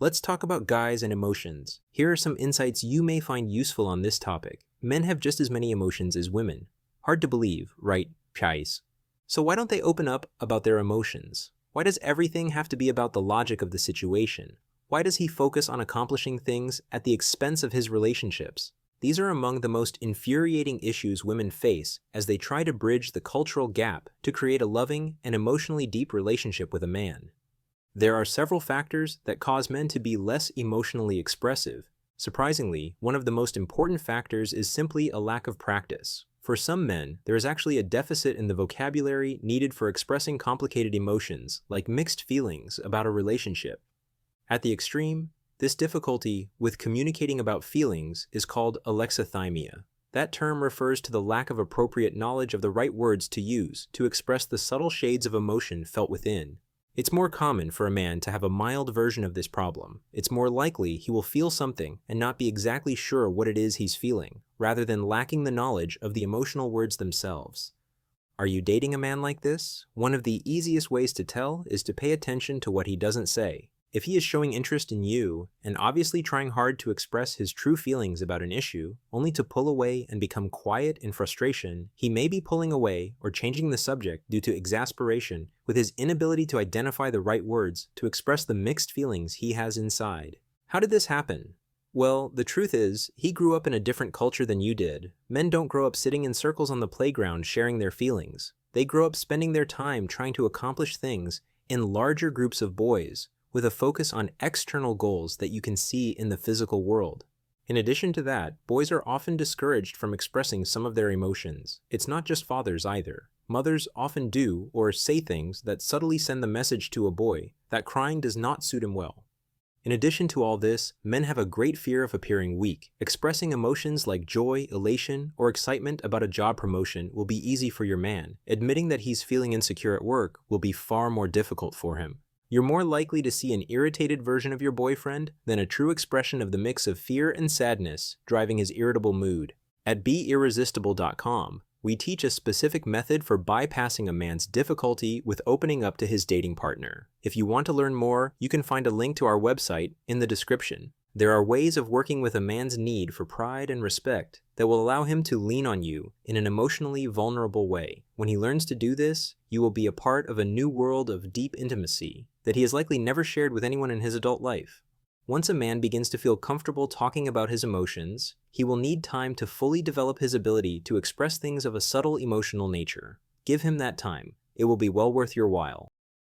Let's talk about guys and emotions. Here are some insights you may find useful on this topic. Men have just as many emotions as women. Hard to believe, right, guys? So why don't they open up about their emotions? Why does everything have to be about the logic of the situation? Why does he focus on accomplishing things at the expense of his relationships? These are among the most infuriating issues women face as they try to bridge the cultural gap to create a loving and emotionally deep relationship with a man. There are several factors that cause men to be less emotionally expressive. Surprisingly, one of the most important factors is simply a lack of practice. For some men, there is actually a deficit in the vocabulary needed for expressing complicated emotions, like mixed feelings about a relationship. At the extreme, this difficulty with communicating about feelings is called alexithymia. That term refers to the lack of appropriate knowledge of the right words to use to express the subtle shades of emotion felt within. It's more common for a man to have a mild version of this problem. It's more likely he will feel something and not be exactly sure what it is he's feeling, rather than lacking the knowledge of the emotional words themselves. Are you dating a man like this? One of the easiest ways to tell is to pay attention to what he doesn't say. If he is showing interest in you and obviously trying hard to express his true feelings about an issue, only to pull away and become quiet in frustration, he may be pulling away or changing the subject due to exasperation with his inability to identify the right words to express the mixed feelings he has inside. How did this happen? Well, the truth is, he grew up in a different culture than you did. Men don't grow up sitting in circles on the playground sharing their feelings. They grow up spending their time trying to accomplish things in larger groups of boys, with a focus on external goals that you can see in the physical world. In addition to that, boys are often discouraged from expressing some of their emotions. It's not just fathers either. Mothers often do or say things that subtly send the message to a boy that crying does not suit him well. In addition to all this, men have a great fear of appearing weak. Expressing emotions like joy, elation, or excitement about a job promotion will be easy for your man. Admitting that he's feeling insecure at work will be far more difficult for him. You're more likely to see an irritated version of your boyfriend than a true expression of the mix of fear and sadness driving his irritable mood. At beirresistible.com, we teach a specific method for bypassing a man's difficulty with opening up to his dating partner. If you want to learn more, you can find a link to our website in the description. There are ways of working with a man's need for pride and respect that will allow him to lean on you in an emotionally vulnerable way. When he learns to do this, you will be a part of a new world of deep intimacy that he has likely never shared with anyone in his adult life. Once a man begins to feel comfortable talking about his emotions, he will need time to fully develop his ability to express things of a subtle emotional nature. Give him that time. It will be well worth your while.